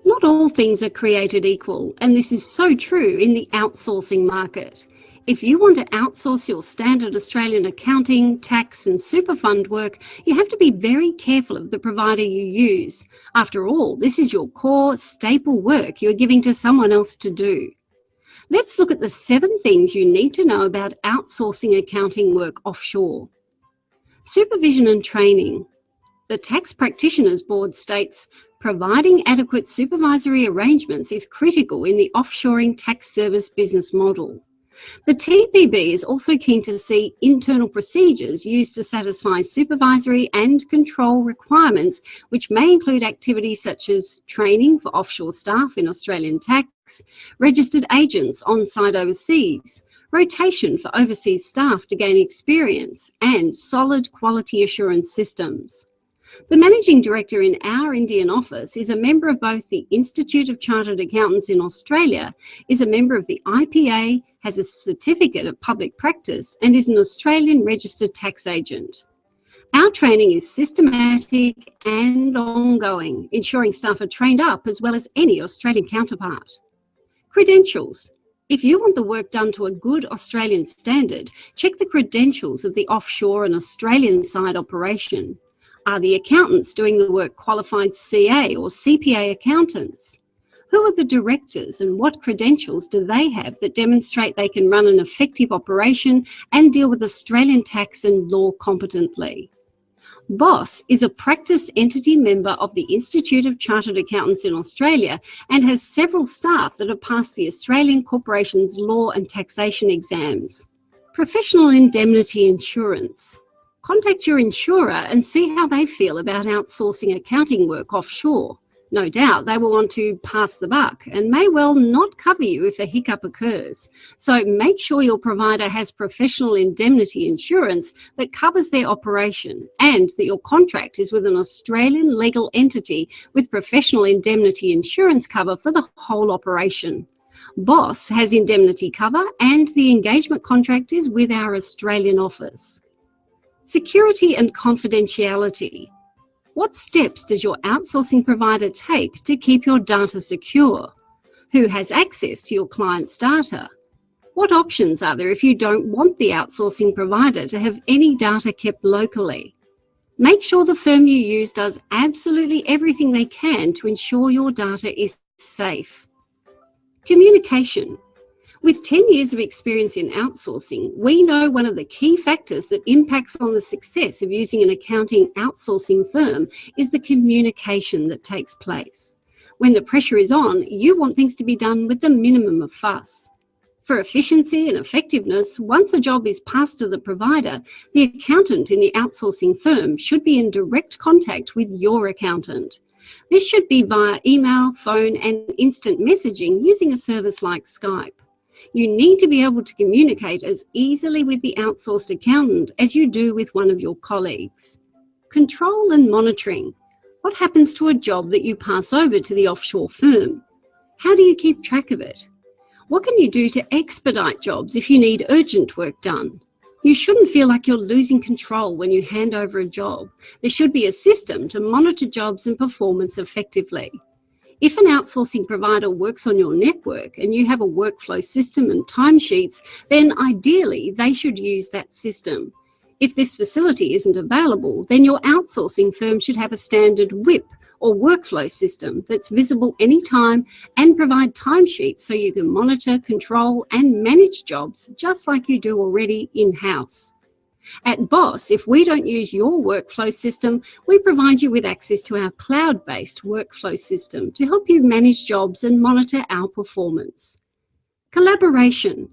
Not all things are created equal, and this is so true in the outsourcing market. If you want to outsource your standard Australian accounting, tax and super fund work, you have to be very careful of the provider you use. After all, this is your core, staple work you're giving to someone else to do. Let's look at the 7 things you need to know about outsourcing accounting work offshore. Supervision and training. The Tax Practitioners Board states, providing adequate supervisory arrangements is critical in the offshoring tax service business model. The TPB is also keen to see internal procedures used to satisfy supervisory and control requirements, which may include activities such as training for offshore staff in Australian tax, registered agents on-site overseas, rotation for overseas staff to gain experience, and solid quality assurance systems. The Managing Director in our Indian office is a member of both the Institute of Chartered Accountants in Australia, is a member of the IPA, has a certificate of public practice, and is an Australian registered tax agent. Our training is systematic and ongoing, ensuring staff are trained up as well as any Australian counterpart. Credentials. If you want the work done to a good Australian standard, check the credentials of the offshore and Australian side operation. Are the accountants doing the work qualified CA or CPA accountants? Who are the directors and what credentials do they have that demonstrate they can run an effective operation and deal with Australian tax and law competently? BOSS is a practice entity member of the Institute of Chartered Accountants in Australia and has several staff that have passed the Australian Corporations Law and Taxation exams. Professional indemnity insurance. Contact your insurer and see how they feel about outsourcing accounting work offshore. No doubt they will want to pass the buck and may well not cover you if a hiccup occurs. So make sure your provider has professional indemnity insurance that covers their operation and that your contract is with an Australian legal entity with professional indemnity insurance cover for the whole operation. BOSS has indemnity cover and the engagement contract is with our Australian office. Security and confidentiality. What steps does your outsourcing provider take to keep your data secure? Who has access to your client's data? What options are there if you don't want the outsourcing provider to have any data kept locally? Make sure the firm you use does absolutely everything they can to ensure your data is safe. Communication. With 10 years of experience in outsourcing, we know one of the key factors that impacts on the success of using an accounting outsourcing firm is the communication that takes place. When the pressure is on, you want things to be done with the minimum of fuss. For efficiency and effectiveness, once a job is passed to the provider, the accountant in the outsourcing firm should be in direct contact with your accountant. This should be via email, phone, and instant messaging using a service like Skype. You need to be able to communicate as easily with the outsourced accountant as you do with one of your colleagues. Control and monitoring. What happens to a job that you pass over to the offshore firm? How do you keep track of it? What can you do to expedite jobs if you need urgent work done? You shouldn't feel like you're losing control when you hand over a job. There should be a system to monitor jobs and performance effectively. If an outsourcing provider works on your network and you have a workflow system and timesheets, then ideally they should use that system. If this facility isn't available, then your outsourcing firm should have a standard WIP or workflow system that's visible anytime and provide timesheets so you can monitor, control and manage jobs just like you do already in-house. At BOSS, if we don't use your workflow system, we provide you with access to our cloud-based workflow system to help you manage jobs and monitor our performance. Collaboration.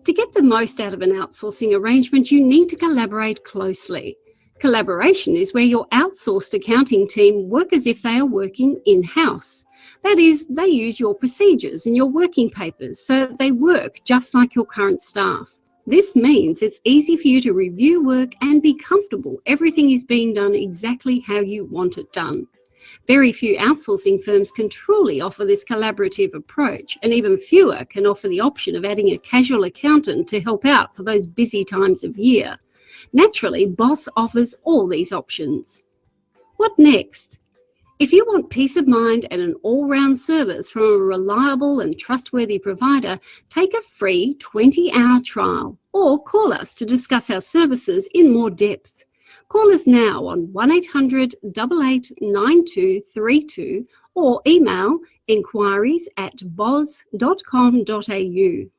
To get the most out of an outsourcing arrangement, you need to collaborate closely. Collaboration is where your outsourced accounting team work as if they are working in-house. That is, they use your procedures and your working papers so that they work just like your current staff. This means it's easy for you to review work and be comfortable everything is being done exactly how you want it done. Very few outsourcing firms can truly offer this collaborative approach, and even fewer can offer the option of adding a casual accountant to help out for those busy times of year. Naturally, BOSS offers all these options. What next? If you want peace of mind and an all-round service from a reliable and trustworthy provider, take a free 20-hour trial or call us to discuss our services in more depth. Call us now on 1800 889232 or email inquiries@bos.com.au.